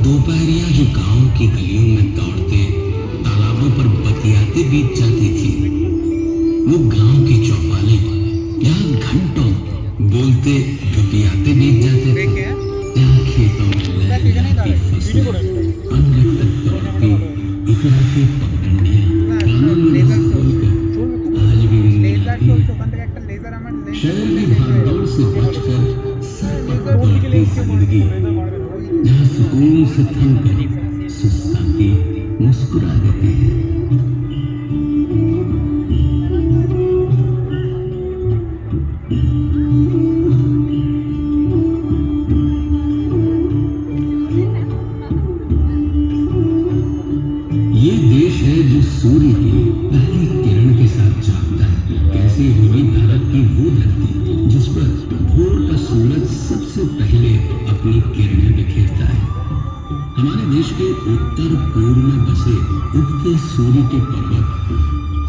दोपहरिया जो गांव की गलियों में दौड़ते, तालाबों पर बतियाते बीत जाती थी, वो गांव की चौपालें यहाँ घंटों बोलते बतियाते बीत जाते थे। यहाँ खेतों में लहलहाती फसलें, पनघट तक दौड़ती इकराती पगडंडियां कानों में रस घोलकर आज भी गुनगुनाती हैं। शहर की भागदौड़ से बचकर सर पर दौड़ती जिंदगी, जहाँ सुकून से थमकर सुस्ताती मुस्कुरा देती है। ये देश है जो सूर्य की पहली किरण के साथ जागता है। कैसी होगी भारत की वो धरती जिस पर भोर का सूरज सबसे पहले अपनी किरणें बिखेरता है। हमारे देश के उत्तर पूर्व में बसे उगते सूर्य के पर्वत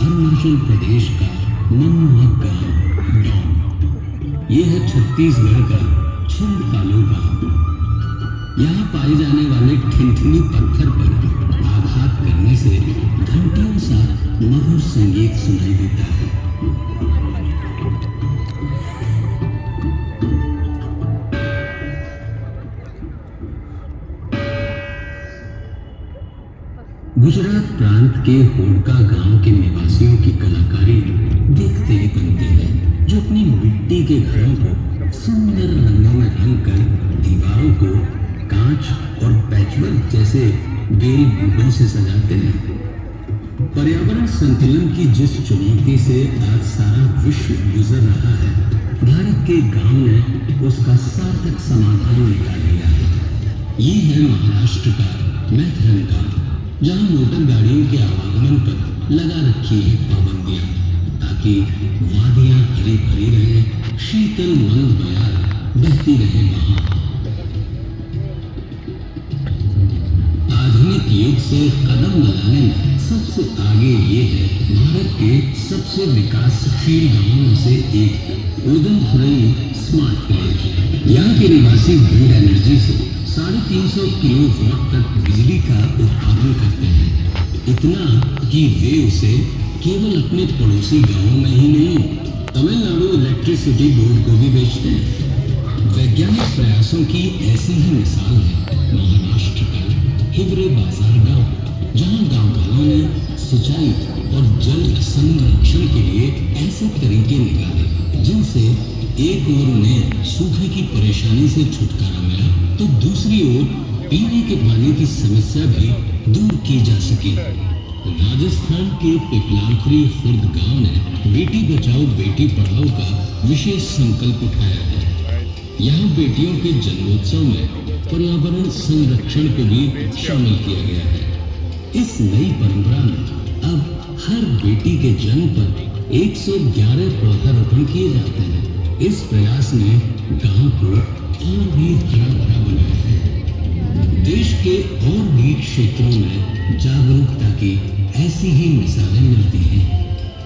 अरुणाचल प्रदेश का मनमोहक गांव डोंग। ये है छत्तीसगढ़ का छिंदकालो गांव। यहाँ पाए जाने वाले ठिनठिनी पत्थर पर आघात करने से घंटियों सा मधुर संगीत सुनाई देता है। गुजरात प्रांत के होडका गांव के निवासियों की कलाकारी देखते ही बनती है, जो अपनी मिट्टी के घरों को सुंदर रंगों में रंगकर दीवारों को कांच और पैचवर्क जैसे बेल बूटों से सजाते हैं। पर्यावरण संतुलन की जिस चुनौती से आज सारा विश्व गुजर रहा है, भारत के गांव ने उसका सार्थक समाधान निकाल लिया है। ये है महाराष्ट्र का मैथरन गांव, जहां मोटर गाड़ियों के आवागमन पर लगा रखी है पाबंदियां, ताकि वादियां हरी भरी रहे, शीतल मंद बयार बहती रहे। वहां आधुनिक युग से कदम मिलाने में सबसे आगे ये है भारत के सबसे विकासशील गांवों में से एक उदनथुरई स्मार्ट विलेज। यहाँ के निवासी विंड एनर्जी से 350 किलोवाट तक बिजली का उत्पादन करते हैं। इतना कि वे उसे केवल अपने पड़ोसी गांवों में ही नहीं, तमिलनाडु इलेक्ट्रिसिटी बोर्ड को भी बेचते हैं। वैज्ञानिक प्रयासों की ऐसी ही मिसाल है महाराष्ट्र का हिवरे बाजार गांव, जहां गांव वालों ने सिंचाई और जल संरक्षण के लिए ऐसे तरीके निकाले जिनसे एक ओर उन्हें सूखे की परेशानी से छुटकारा मिला, तो दूसरी ओर पीने के पानी की समस्या भी दूर की जा सकी। राजस्थान के पिपलांखरी खुर्द गांव ने बेटी बचाओ बेटी पढ़ाओ का विशेष संकल्प उठाया है। यहाँ बेटियों के जन्मोत्सव में पर्यावरण संरक्षण को भी शामिल किया गया है। इस नई परंपरा में अब हर बेटी के जन्म पर 111 पौधारोपण किए जाते हैं। इस प्रयास ने गांव को और भी हरा भरा बनाया है। देश के और भी क्षेत्रों में जागरूकता की ऐसी ही मिसालें मिलती हैं।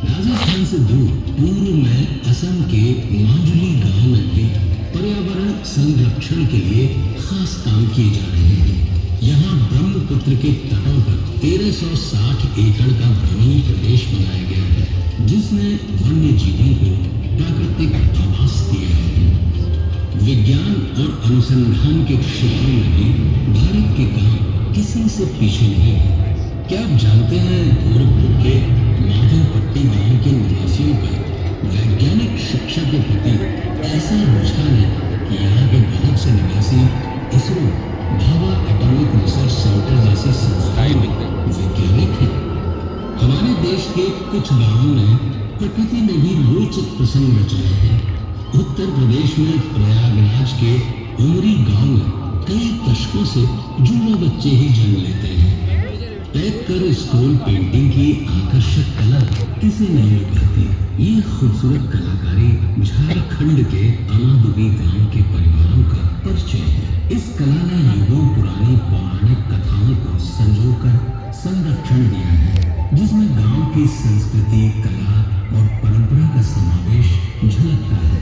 राजस्थान से दूर पूर्व में असम के माजुली गांव में भी पर्यावरण संरक्षण के लिए खास काम किए जा रहे हैं। यहाँ ब्रह्मपुत्र के तटों पर 1360 एकड़ का वनीय प्रदेश बनाया गया है, जिसने वन्य जीवों को प्राकृतिक आवास दिया है। विज्ञान और अनुसंधान के क्षेत्रों में भी भारत के गांव किसी से पीछे नहीं है। क्या आप जानते हैं गोरखपुर के माधवपट्टी गांव के निवासियों का वैज्ञानिक शिक्षा के प्रति ऐसा रुझान है कि यहाँ के बहुत से निवासी ISRO, Bhabha atomic research centre जैसी संस्थाएं में वैज्ञानिक हैं। हमारे देश के कुछ गांवों ने प्रकृति में भी रोचक प्रसंग रचाए हैं। उत्तर प्रदेश में प्रयागराज के उमरी गांव में कई दशकों से जुड़वा बच्चे ही जन्म लेते हैं। पैक कर स्टोन पेंटिंग की आकर्षक कला किसे नहीं लुभाती। ये खूबसूरत कलाकारी झारखंड के अमादुबी गांव के परिवारों का परिचय है। इस कला ने युगों पुरानी पौराणिक कथाओं को संजोकर संरक्षण दिया है, जिसमें गांव की संस्कृति, कला और परंपरा का समावेश झलकता है।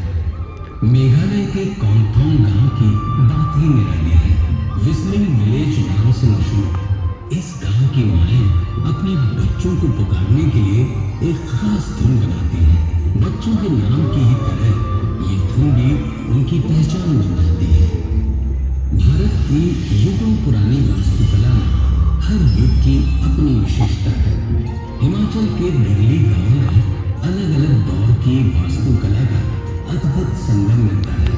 मेघालय के कॉन्थोंग गांव की बात ही निराली है। विस्लिंग विलेज नामक को पुकारने के लिए एक खास धुन बनाती है। बच्चों के नाम की ही तरह ये धुन भी उनकी पहचान बन जाती है। भारत की युगों पुरानी वास्तुकला में हर युग की अपनी विशेषता है। हिमाचल के दिल्ली गांव में अलग अलग दौर की वास्तुकला का अद्भुत संगम मिलता है।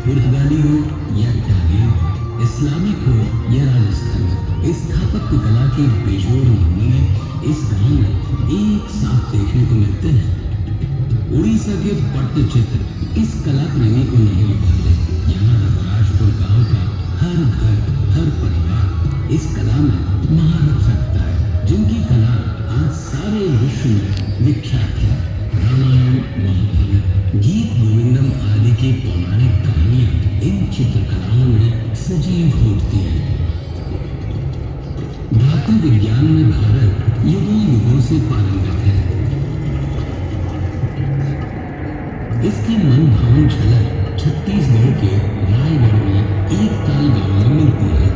पुर्तगाली हो या इटालियन, इस्लामिक हो या राजस्थानी, स्थापत्य कला के बेजोड़ नमूने इस गांव में एक साथ देखने को मिलते हैं। उड़ीसा के पट्टचित्र इस कला प्रेमी को नहीं लुभाते। यहाँ रघुराजपुर गांव का हर घर, हर परिवार इस कला में महारत रखता है, जिनकी कला आज सारे विश्व में विख्यात है। रामायण, महाभारत, गीत गोविंदम आदि की पौराणिक कहानियां इन चित्रकलाओं में सजीव होती हैं। धातु विज्ञान में भारत युगों युगों से पारंगत है। इसकी मनभावन झलक छत्तीसगढ़ के रायगढ़ में एक ताल गांव में मिलती है।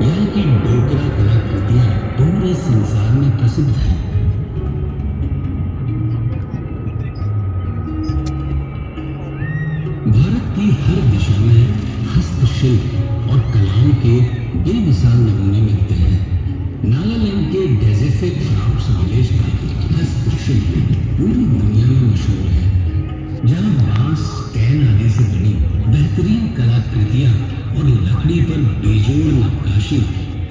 यहाँ की डोकरा कलाकृतियां पूरे संसार में प्रसिद्ध हैं। भारत की हर दिशा में हस्तशिल्प और कलाओं के बेमिसाल नमूने मिलते हैं। नागालैंड के डेज़िफिक क्राफ्ट्स विलेज का हस्तशिल्प पूरी दुनिया में मशहूर है, जहाँ बांस, कैन आदि से बनी बेहतरीन कलाकृतियां और लकड़ी पर बेजोड़ नक्काशी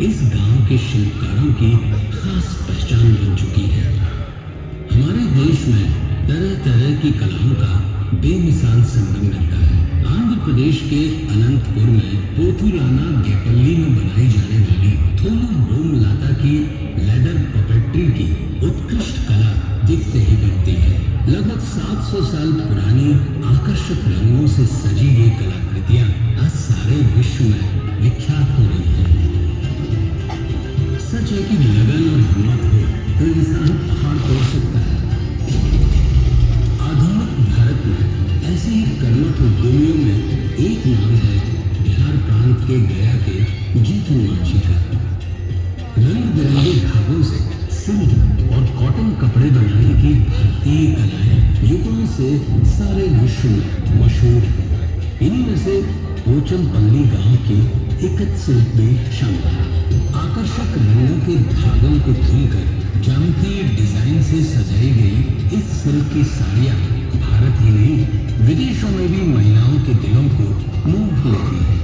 इस गांव के शिल्पकारों की खास पहचान बन चुकी है। हमारे देश में तरह तरह की कलाओं का बेमिसाल संगम मिलता है। आंध्र प्रदेश के अनंतपुर में पोथुलाना गेपल्ली में बनाई जाने वाली थोलू बोमलाता की लेदर पपेट्री की उत्कृष्ट कला दिखते ही बनती है। लगभग 700 साल पुरानी आकर्षक रंगों से सजी ये कलाकृतियां आज सारे विश्व में विख्यात हो रही हैं। सच है कि लगन और हिम्मत हो तो इंसान पहाड़ तोड़ सकता है। आधुनिक भारत में ऐसे ही कर्मठ उद्यमियों में एक नाम है बिहार प्रांत के गया के जीतू मांझी का। रंग बिरंगे धागों से सिल्क और कॉटन कपड़े बनाने की भारतीय कलाएं युगों से सारे विश्व में मशहूर है। इन्हीं में से पोचमपल्ली गांव की इकत शिल्प भी शामिल है। आकर्षक रंगों के धागों को चुनकर ज्यामितीय डिजाइन से सजाई गई इस सिल्क की साड़ियां भारत ही नहीं विदेशों में भी महिलाओं के दिलों को मोह लेती है।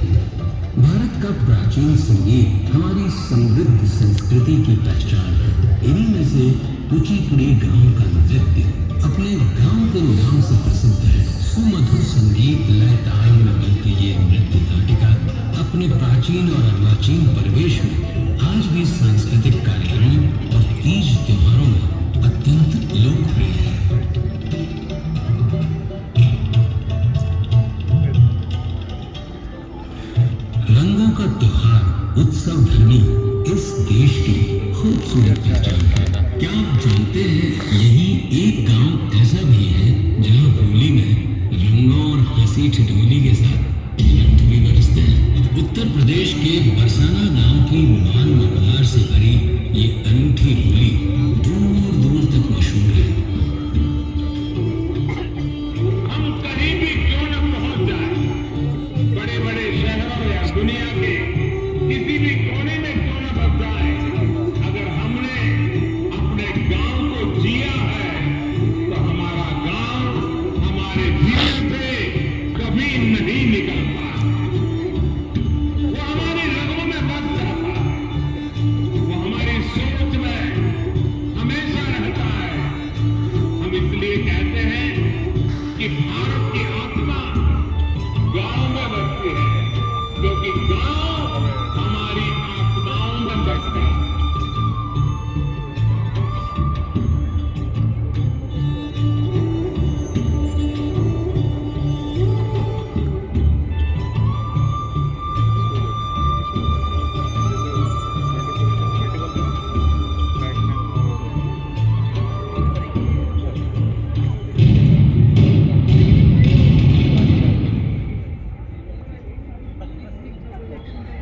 भारत का प्राचीन संगीत हमारी समृद्ध संस्कृति की पहचान है। इन्हीं में से कुचिपुड़ी गांव का नृत्य अपने गांव के नाम से प्रसिद्ध है। सुमधुर संगीत लय ताल में मिलती ये नृत्य नाटिका अपने प्राचीन और अर्वाचीन परिवेश में आज भी सांस्कृतिक कार्यक्रमों और तीज त्योहारों में अत्यंत लोकप्रिय है। रंगों का त्योहार उत्सव धर्मी इस देश की खूबसूरत पहचान है। क्या आप जानते हैं यही एक गांव ऐसा भी है जहां होली में रंगों और हंसी ठिठोली के साथ लट्ठ भी बरसते हैं। उत्तर प्रदेश के बरसाना गांव की मान मल्हार से भरी ये अनूठी होली दूर दूर तक मशहूर है। हम कहीं भी क्यों न पहुंच जाए, बड़े बड़े शहरों या दुनिया के किसी भी कोने में क्यों न बस जाए,